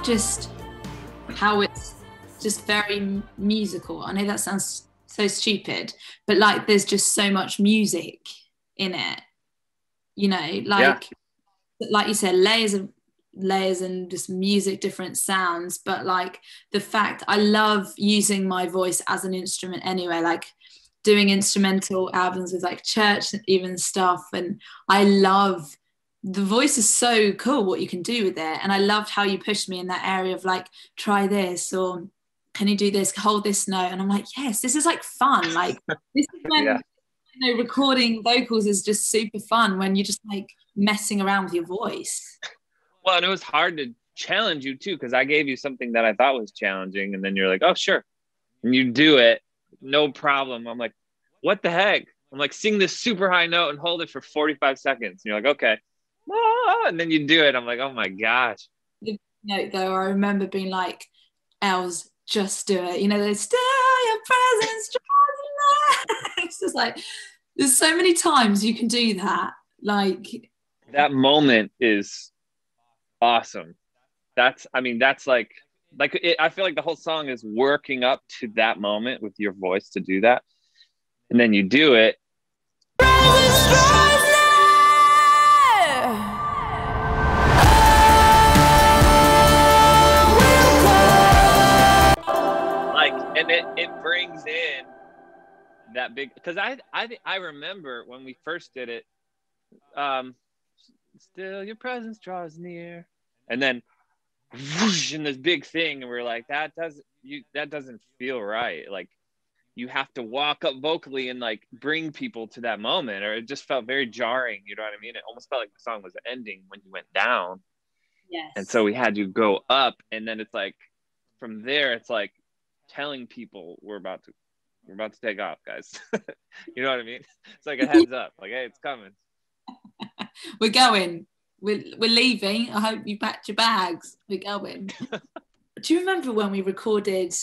love just how it's just very musical. I know that sounds so stupid, but like there's just so much music in it, you know, like you said, layers and just music, different sounds. But like the fact, I love using my voice as an instrument anyway, like doing instrumental albums with like church even stuff, and I love the voice is so cool what you can do with it. And I loved how you pushed me in that area of like, try this, or can you do this, hold this note, and I'm like, yes, this is like fun. Like this is when you know, recording vocals is just super fun, when you're just like messing around with your voice. Well, and it was hard to challenge you too, because I gave you something that I thought was challenging, and then you're like, oh sure, and you do it, no problem. I'm like, what the heck? I'm like, sing this super high note and hold it for 45 seconds. And you're like, okay. And then you do it. I'm like, oh my gosh. The note though, I remember being like, Els, just do it. You know, there's still your presence. It's just like, there's so many times you can do that. Like that moment is awesome. That's like it, I feel like the whole song is working up to that moment with your voice to do that. And then you do it. And it brings in that big, because I remember when we first did it, still your presence draws near, and then whoosh, in this big thing, and we're like, that doesn't feel right. Like you have to walk up vocally and like bring people to that moment, or it just felt very jarring. You know what I mean? It almost felt like the song was ending when you went down. Yes. And so we had you go up, and then it's like from there, it's like telling people we're about to take off, guys. You know what I mean? It's like a heads up, like, hey, it's coming. We're going. We're leaving. I hope you packed your bags. We're going. Do you remember when we recorded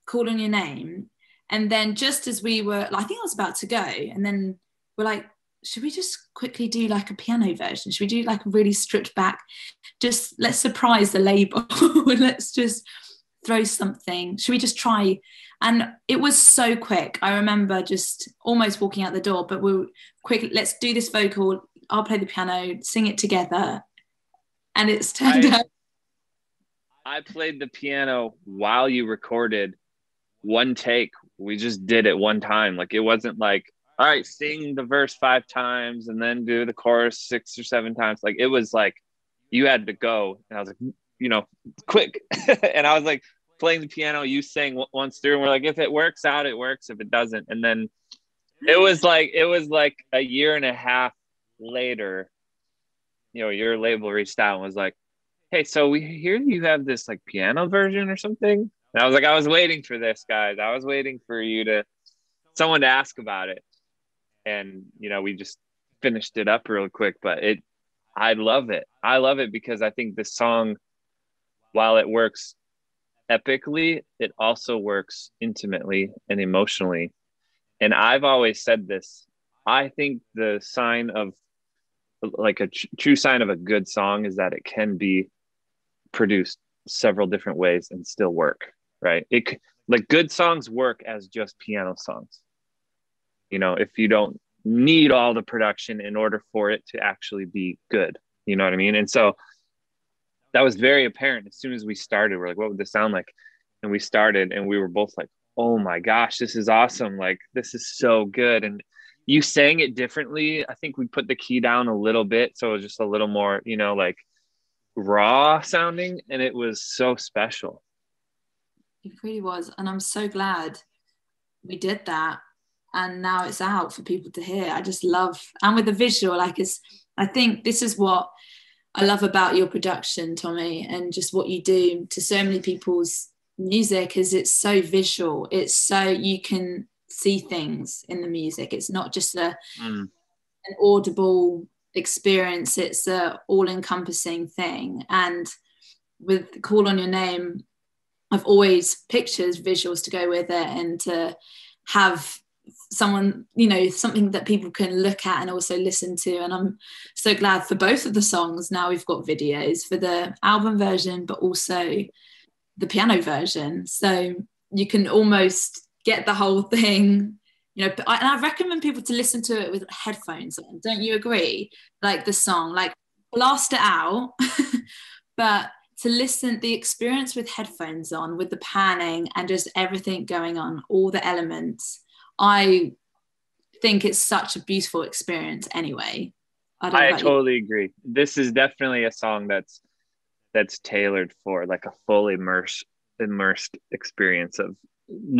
Call on Your Name? And then just as we were, I think I was about to go, and then we're like, should we just quickly do like a piano version? Should we do like a really stripped back? Just let's surprise the label. Let's just throw something. Should we just try? And it was so quick. I remember just almost walking out the door, but we were quick. Let's do this vocal. I'll play the piano, sing it together. And it's turned out. I played the piano while you recorded one take. We just did it one time. Like it wasn't like, all right, sing the verse 5 times and then do the chorus 6 or 7 times. Like it was like you had to go. And I was like, you know, quick. And I was like playing the piano, you sang once through, and we're like, if it works out, it works. If it doesn't. And then it was like a year and a half later, you know, your label reached out and was like, hey, so we hear you have this like piano version or something. And I was like, I was waiting for this, guys. I was waiting for someone to ask about it. And, you know, we just finished it up real quick, but I love it. I love it because I think this song, while it works epically, it also works intimately and emotionally. And I've always said this. I think the sign of like a true sign of a good song is that it can be produced several different ways and still work, right? Like good songs work as just piano songs. You know, if you don't need all the production in order for it to actually be good, you know what I mean? And so that was very apparent as soon as we started. We're like, what would this sound like? And we started and we were both like, oh my gosh, this is awesome. Like, this is so good. And you sang it differently. I think we put the key down a little bit. So it was just a little more, you know, like raw sounding. And it was so special. It really was. And I'm so glad we did that. And now it's out for people to hear. I just love, and with the visual, like I think this is what I love about your production, Tommee, and just what you do to so many people's music is it's so visual. It's so you can see things in the music. It's not just an audible experience. It's a all-encompassing thing. And with Call on Your Name, I've always pictures, visuals to go with it, and to have someone, you know, something that people can look at and also listen to. And I'm so glad for both of the songs. Now we've got videos for the album version, but also the piano version. So you can almost get the whole thing, you know. And I recommend people to listen to it with headphones on. Don't you agree? Like the song, like blast it out, but to listen, the experience with headphones on, with the panning and just everything going on, all the elements, I think it's such a beautiful experience anyway. I totally agree. This is definitely a song that's tailored for like a full immersed experience of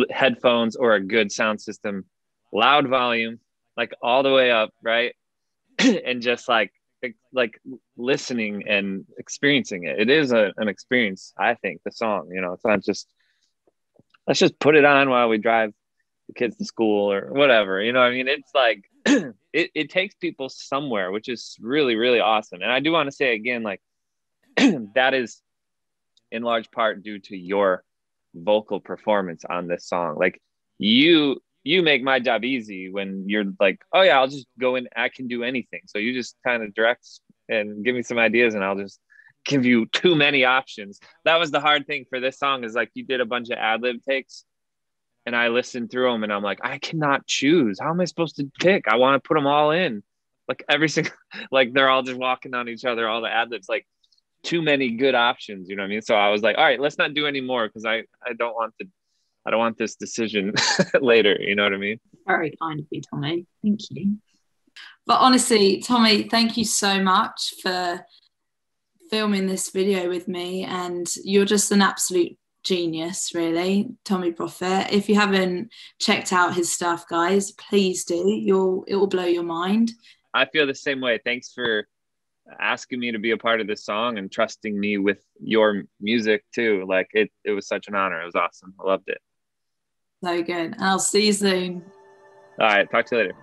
headphones or a good sound system, loud volume, like all the way up, right? And just like listening and experiencing it. It is an experience, I think, the song, you know. It's not just, let's just put it on while we drive the kids to school or whatever, you know what I mean? It's like it takes people somewhere, which is really, really awesome. And I do want to say again, like that is in large part due to your vocal performance on this song. Like you make my job easy when you're like, oh yeah, I'll just go in, I can do anything. So you just kind of direct and give me some ideas and I'll just give you too many options. That was the hard thing for this song, is like you did a bunch of ad-lib takes and I listened through them and I'm like, I cannot choose. How am I supposed to pick? I want to put them all in. Like every single, like they're all just walking on each other, all the ad-libs, like too many good options, you know what I mean? So I was like, all right, let's not do any more, because I don't want this decision later, you know what I mean? Very kind of you, Tommee. Thank you. But honestly, Tommee, thank you so much for filming this video with me, and you're just an absolute genius, really, Tommee Profitt. If you haven't checked out his stuff, guys, please do. It will blow your mind. I feel the same way. Thanks for asking me to be a part of this song and trusting me with your music too. Like it was such an honor. It was awesome. I loved it. So good. And I'll see you soon. All right, talk to you later.